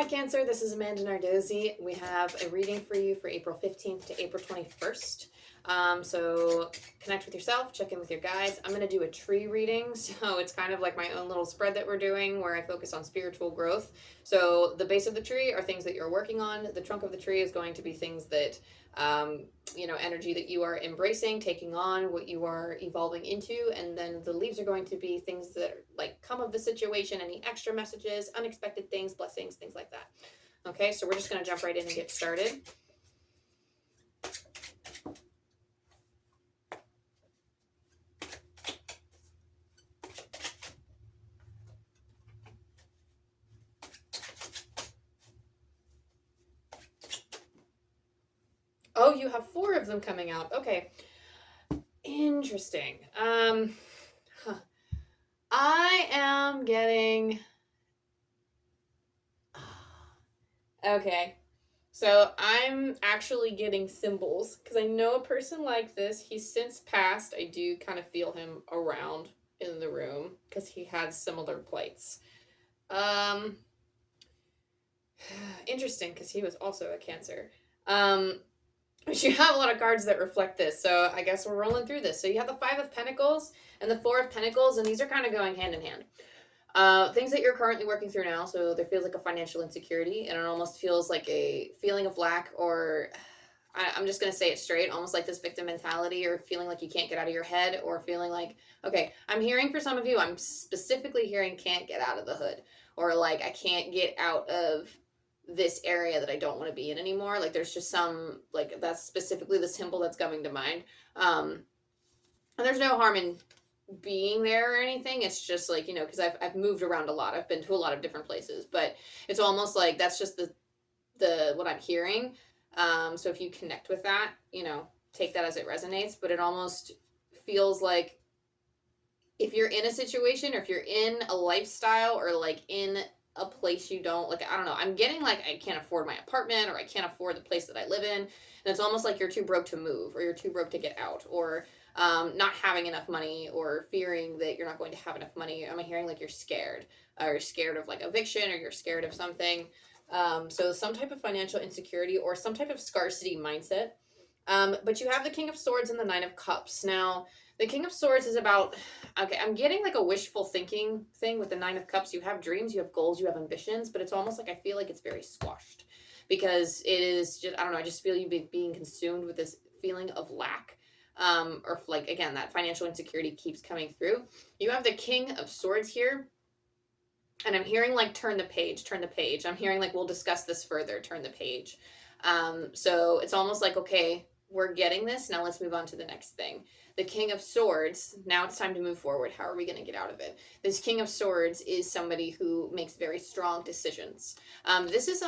Hi Cancer, this is Amanda Nardozzi. We have a reading for you for April 15th to April 21st. So connect with yourself, check in with your guides. I'm going to do a tree reading, so it's kind of like my own little spread that we're doing where I focus on spiritual growth. So the base of the tree are things that you're working on. The trunk of the tree is going to be things that energy that you are embracing, taking on, what you are evolving into, and then the leaves are going to be things that like come of the situation, any extra messages, unexpected things, blessings, things like that. Okay, so we're just going to jump right in and get started. Oh, you have 4 of them coming out. Okay. Interesting. I am getting... Okay. So I'm actually getting symbols because I know a person like this. He's since passed. I do kind of feel him around in the room because he had similar plights. Interesting because he was also a Cancer. But you have a lot of cards that reflect this, so I guess we're rolling through this. So you have the 5 of Pentacles and the 4 of Pentacles, and these are kind of going hand in hand. Things that you're currently working through now, so there feels like a financial insecurity, and it almost feels like a feeling of lack, or I'm just going to say it straight, almost like this victim mentality, or feeling like you can't get out of your head, or feeling like, okay, I'm hearing for some of you, I'm specifically hearing can't get out of the hood, or like I can't get out of this area that I don't want to be in anymore. Like there's just some, like that's specifically the symbol that's coming to mind. And there's no harm in being there or anything. It's just like, because I've moved around a lot. I've been to a lot of different places, but it's almost like that's just the what I'm hearing. So if you connect with that, take that as it resonates, but it almost feels like if you're in a situation or if you're in a lifestyle or like in a place you don't like, I don't know, I'm getting like I can't afford my apartment or I can't afford the place that I live in, and it's almost like you're too broke to move or you're too broke to get out, or not having enough money or fearing that you're not going to have enough money. I'm hearing like you're scared, or scared of like eviction, or you're scared of something. So some type of financial insecurity or some type of scarcity mindset. But you have the King of Swords and the Nine of Cups. Now, the King of Swords is about, okay, I'm getting like a wishful thinking thing with the Nine of Cups. You have dreams, you have goals, you have ambitions, but it's almost like I feel like it's very squashed because it is just, I don't know, I just feel you being consumed with this feeling of lack. Or like, again, that financial insecurity keeps coming through. You have the King of Swords here, and I'm hearing like turn the page, turn the page. I'm hearing like we'll discuss this further, turn the page. So it's almost like, okay, we're getting this, now let's move on to the next thing. The King of Swords, now it's time to move forward. How are we going to get out of it? This King of Swords is somebody who makes very strong decisions. This is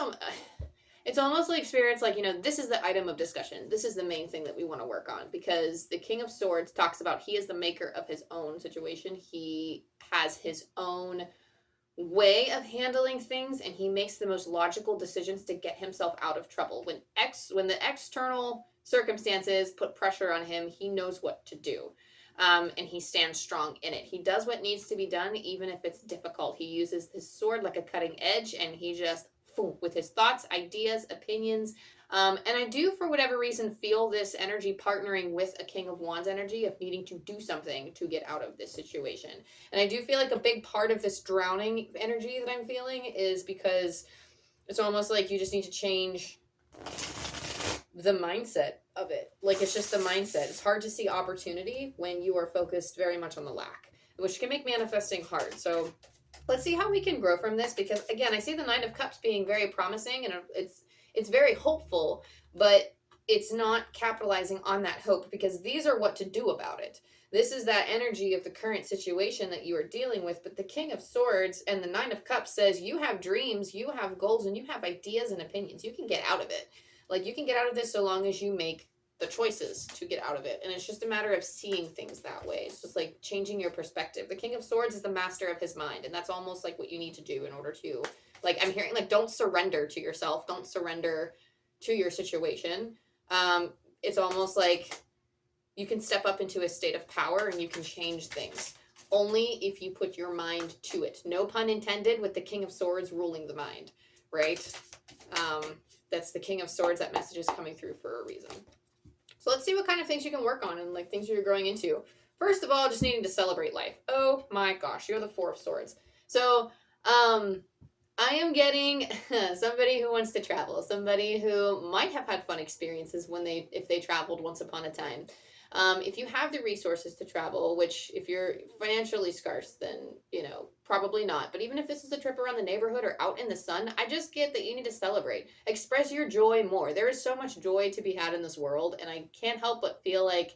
it's almost like Spirit's like, this is the item of discussion. This is the main thing that we want to work on, because the King of Swords talks about he is the maker of his own situation. He has his own way of handling things, and he makes the most logical decisions to get himself out of trouble. When the external circumstances put pressure on him, he knows what to do. And he stands strong in it. He does what needs to be done, even if it's difficult. He uses his sword like a cutting edge, and he just, with his thoughts, ideas, opinions. And I do, for whatever reason, feel this energy partnering with a King of Wands energy of needing to do something to get out of this situation. And I do feel like a big part of this drowning energy that I'm feeling is because it's almost like you just need to change the mindset of it. Like, it's just the mindset. It's hard to see opportunity when you are focused very much on the lack, which can make manifesting hard. So let's see how we can grow from this, because again, I see the Nine of Cups being very promising, and it's very hopeful, but it's not capitalizing on that hope, because these are what to do about it. This is that energy of the current situation that you are dealing with. But the King of Swords and the Nine of Cups says you have dreams, you have goals, and you have ideas and opinions. You can get out of it. Like, you can get out of this so long as you make the choices to get out of it. And it's just a matter of seeing things that way. It's just like changing your perspective. The King of Swords is the master of his mind, and that's almost like what you need to do in order to, like, I'm hearing like, don't surrender to yourself, don't surrender to your situation. It's almost like you can step up into a state of power and you can change things only if you put your mind to it. No pun intended with the King of Swords ruling the mind. right? That's the King of Swords. That message is coming through for a reason. So let's see what kind of things you can work on and like things you're growing into. First of all, just needing to celebrate life. Oh my gosh, you're the Four of Swords. So, I am getting somebody who wants to travel, somebody who might have had fun experiences if they traveled once upon a time. If you have the resources to travel, which if you're financially scarce, then probably not. But even if this is a trip around the neighborhood or out in the sun, I just get that you need to celebrate, express your joy more. There is so much joy to be had in this world, and I can't help but feel like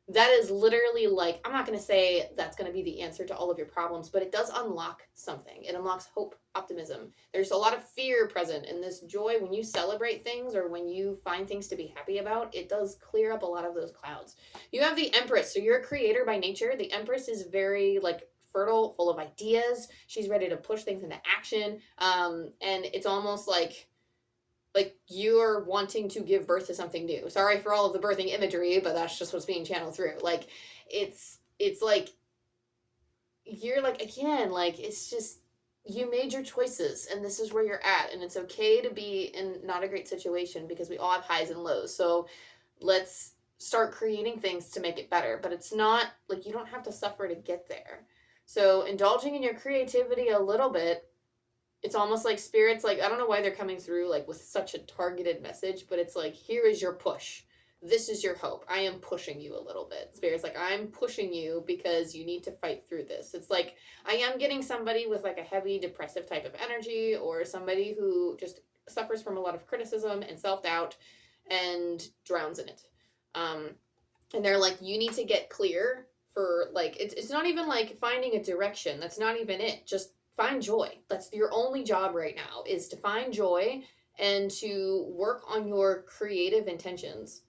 that is literally like, I'm not going to say that's going to be the answer to all of your problems, but it does unlock something. It unlocks hope, optimism. There's a lot of fear present in this joy. When you celebrate things or when you find things to be happy about, it does clear up a lot of those clouds. You have the Empress. So you're a creator by nature. The Empress is very like fertile, full of ideas. She's ready to push things into action. And it's almost like you're wanting to give birth to something new. Sorry for all of the birthing imagery, but that's just what's being channeled through. Like it's like you're like, again, like it's just you made your choices and this is where you're at, and it's okay to be in not a great situation because we all have highs and lows. So let's start creating things to make it better, but it's not like you don't have to suffer to get there. So indulging in your creativity a little bit, it's almost like spirits, like, I don't know why they're coming through like with such a targeted message, but it's like, here is your push. This is your hope. I am pushing you a little bit. Spirit's like, I'm pushing you because you need to fight through this. It's like, I am getting somebody with like a heavy depressive type of energy, or somebody who just suffers from a lot of criticism and self-doubt and drowns in it. And they're like, you need to get clear for like, it's not even like finding a direction. That's not even it. Just find joy. That's your only job right now, is to find joy and to work on your creative intentions,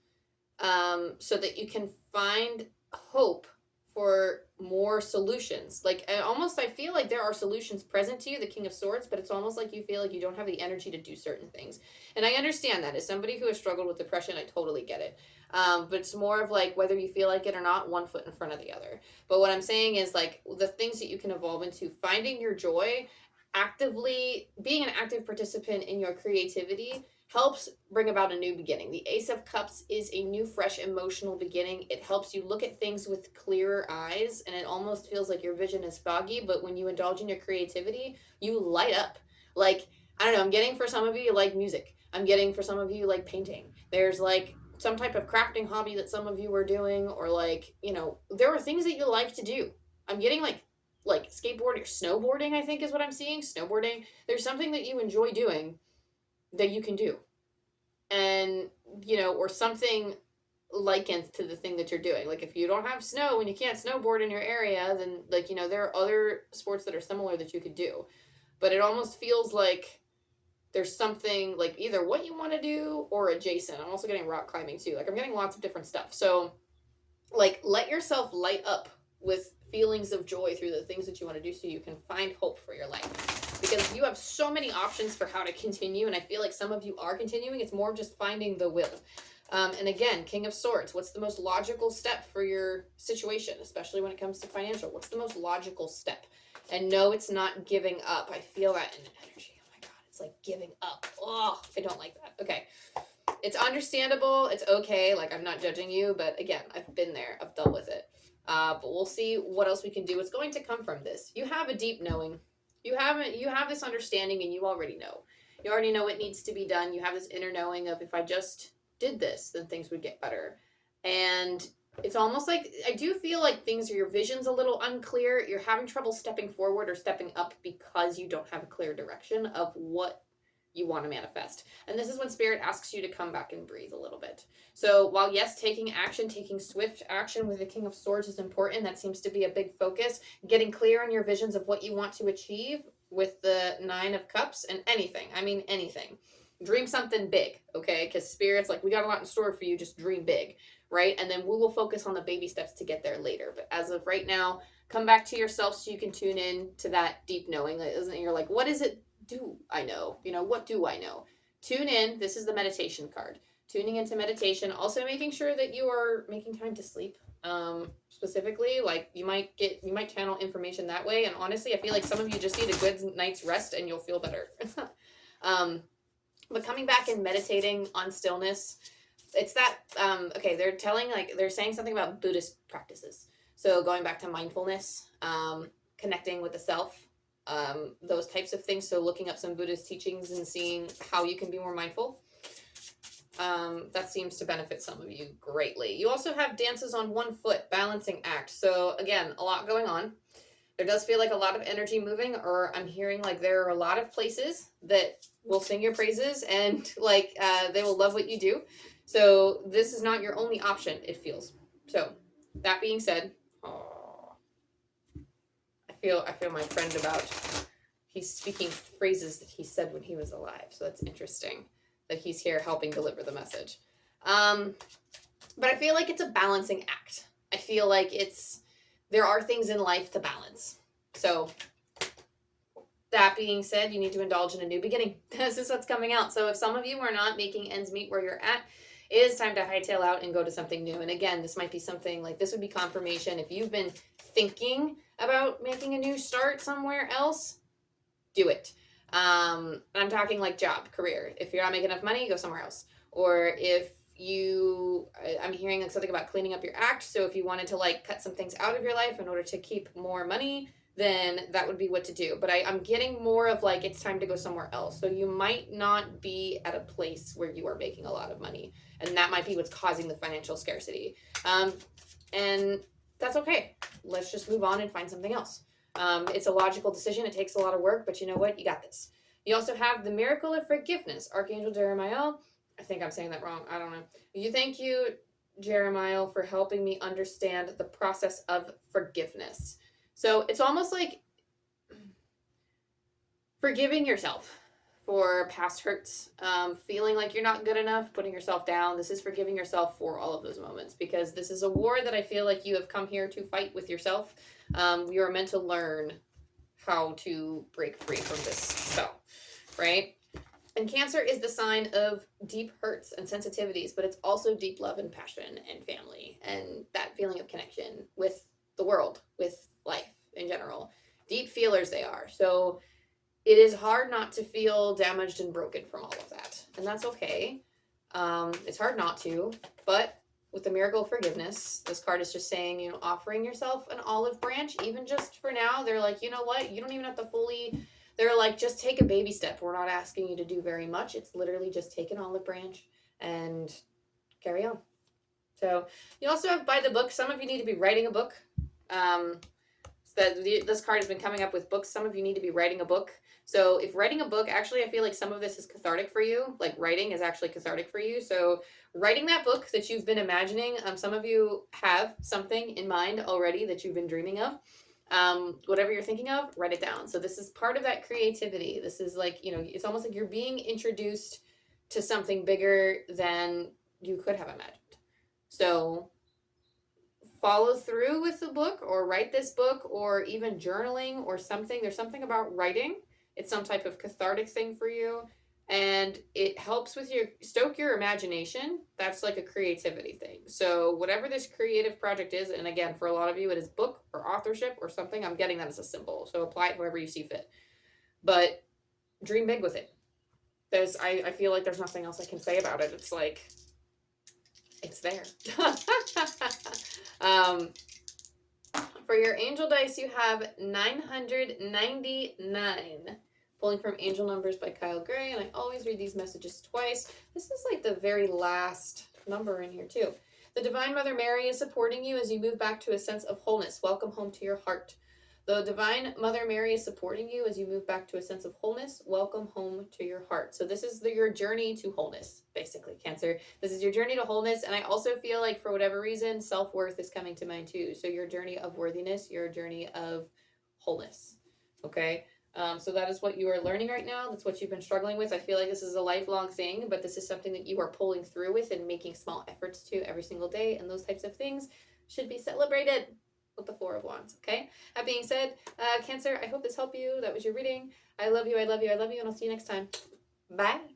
so that you can find hope for more solutions. Like almost, I feel like there are solutions present to you, the King of Swords, but it's almost like you feel like you don't have the energy to do certain things. And I understand that. As somebody who has struggled with depression, I totally get it. But it's more of like, whether you feel like it or not, one foot in front of the other. But what I'm saying is like the things that you can evolve into, finding your joy, actively being an active participant in your creativity helps bring about a new beginning. The Ace of Cups is a new, fresh, emotional beginning. It helps you look at things with clearer eyes, and it almost feels like your vision is foggy, but when you indulge in your creativity, you light up. Like, I don't know, I'm getting for some of you like music. I'm getting for some of you like painting. There's like some type of crafting hobby that some of you are doing, or like, there are things that you like to do. I'm getting like skateboarding or snowboarding, I think is what I'm seeing. Snowboarding. There's something that you enjoy doing that you can do, and or something likened to the thing that you're doing. Like if you don't have snow and you can't snowboard in your area, then like there are other sports that are similar that you could do. But it almost feels like there's something like either what you want to do or adjacent. I'm also getting rock climbing too. Like I'm getting lots of different stuff. So like let yourself light up with feelings of joy through the things that you want to do, so you can find hope for your life. Because you have so many options for how to continue, and I feel like some of you are continuing. It's more just finding the will. And again, King of Swords, what's the most logical step for your situation, especially when it comes to financial? What's the most logical step? And no, it's not giving up. I feel that in energy. Oh my God, it's like giving up. Oh, I don't like that. Okay. It's understandable. It's okay. Like, I'm not judging you, but again, I've been there. I've dealt with it. But we'll see what else we can do. It's going to come from this. You have a deep knowing. You have this understanding, and you already know. You already know what needs to be done. You have this inner knowing of, if I just did this, then things would get better. And it's almost like, I do feel like your vision's a little unclear. You're having trouble stepping forward or stepping up because you don't have a clear direction of what you want to manifest. And this is when Spirit asks you to come back and breathe a little bit. So while yes, taking action, taking swift action with the King of Swords is important, that seems to be a big focus. Getting clear on your visions of what you want to achieve with the Nine of Cups, and anything. I mean, anything. Dream something big, okay? Because Spirit's like, we got a lot in store for you, just dream big, right? And then we will focus on the baby steps to get there later. But as of right now, come back to yourself so you can tune in to that deep knowing. You're like, what is it? Do I know? What do I know? Tune in. This is the meditation card. Tuning into meditation. Also making sure that you are making time to sleep. Specifically, like you might channel information that way. And honestly, I feel like some of you just need a good night's rest and you'll feel better. But coming back and meditating on stillness, it's that, okay, they're saying something about Buddhist practices. So going back to mindfulness, connecting with the self, those types of things. So looking up some Buddhist teachings and seeing how you can be more mindful. That seems to benefit some of you greatly. You also have dances on one foot, balancing act. So again, a lot going on. There does feel like a lot of energy moving, or I'm hearing like there are a lot of places that will sing your praises and like they will love what you do. So this is not your only option, it feels. So that being said, I feel my friend about, he's speaking phrases that he said when he was alive. So that's interesting that he's here helping deliver the message. But I feel like it's a balancing act. I feel like there are things in life to balance. So that being said, you need to indulge in a new beginning. This is what's coming out. So if some of you are not making ends meet where you're at, it is time to hightail out and go to something new. And again, this might be something like, this would be confirmation. If you've been thinking about making a new start somewhere else, do it. And I'm talking like job, career. If you're not making enough money, go somewhere else. Or if I'm hearing like something about cleaning up your act. So if you wanted to like cut some things out of your life in order to keep more money, then that would be what to do. But I'm getting more of like, it's time to go somewhere else. So you might not be at a place where you are making a lot of money. And that might be what's causing the financial scarcity. And that's okay. Let's just move on and find something else. It's a logical decision. It takes a lot of work, but you know what? You got this. You also have the miracle of forgiveness. Archangel Jeremiah. I think I'm saying that wrong. I don't know. Thank you, Jeremiah, for helping me understand the process of forgiveness. So it's almost like forgiving yourself for past hurts, feeling like you're not good enough, putting yourself down. This is forgiving yourself for all of those moments, because this is a war that I feel like you have come here to fight with yourself. You are meant to learn how to break free from this spell, right? And Cancer is the sign of deep hurts and sensitivities, but it's also deep love and passion and family and that feeling of connection with the world, with life in general. Deep feelers they are. So it is hard not to feel damaged and broken from all of that. And that's okay. It's hard not to, but with the miracle of forgiveness, this card is just saying, offering yourself an olive branch, even just for now. They're like, you know what? You don't even have to fully... They're like, just take a baby step. We're not asking you to do very much. It's literally just take an olive branch and carry on. So you also have by the book. Some of you need to be writing a book. This card has been coming up with books. Some of you need to be writing a book. So if writing a book, actually, I feel like some of this is cathartic for you. Like writing is actually cathartic for you. So writing that book that you've been imagining, some of you have something in mind already that you've been dreaming of. Whatever you're thinking of, write it down. So this is part of that creativity. This is like, it's almost like you're being introduced to something bigger than you could have imagined. So follow through with the book, or write this book, or even journaling or something. There's something about writing. It's some type of cathartic thing for you. And it helps with stoke your imagination. That's like a creativity thing. So whatever this creative project is, and again, for a lot of you, it is book or authorship or something. I'm getting that as a symbol. So apply it however you see fit. But dream big with it. I feel like there's nothing else I can say about it. It's like, it's there. For your angel dice, you have 999. Pulling from Angel Numbers by Kyle Gray, and I always read these messages twice. This is like the very last number in here too. The Divine Mother Mary is supporting you as you move back to a sense of wholeness. Welcome home to your heart. The Divine Mother Mary is supporting you as you move back to a sense of wholeness. Welcome home to your heart. So this is your journey to wholeness, basically, Cancer. This is your journey to wholeness, and I also feel like for whatever reason, self-worth is coming to mind too. So your journey of worthiness, your journey of wholeness, okay? So that is what you are learning right now. That's what you've been struggling with. I feel like this is a lifelong thing, but this is something that you are pulling through with and making small efforts to every single day. And those types of things should be celebrated with the Four of Wands. Okay. That being said, Cancer, I hope this helped you. That was your reading. I love you. I love you. I love you. And I'll see you next time. Bye.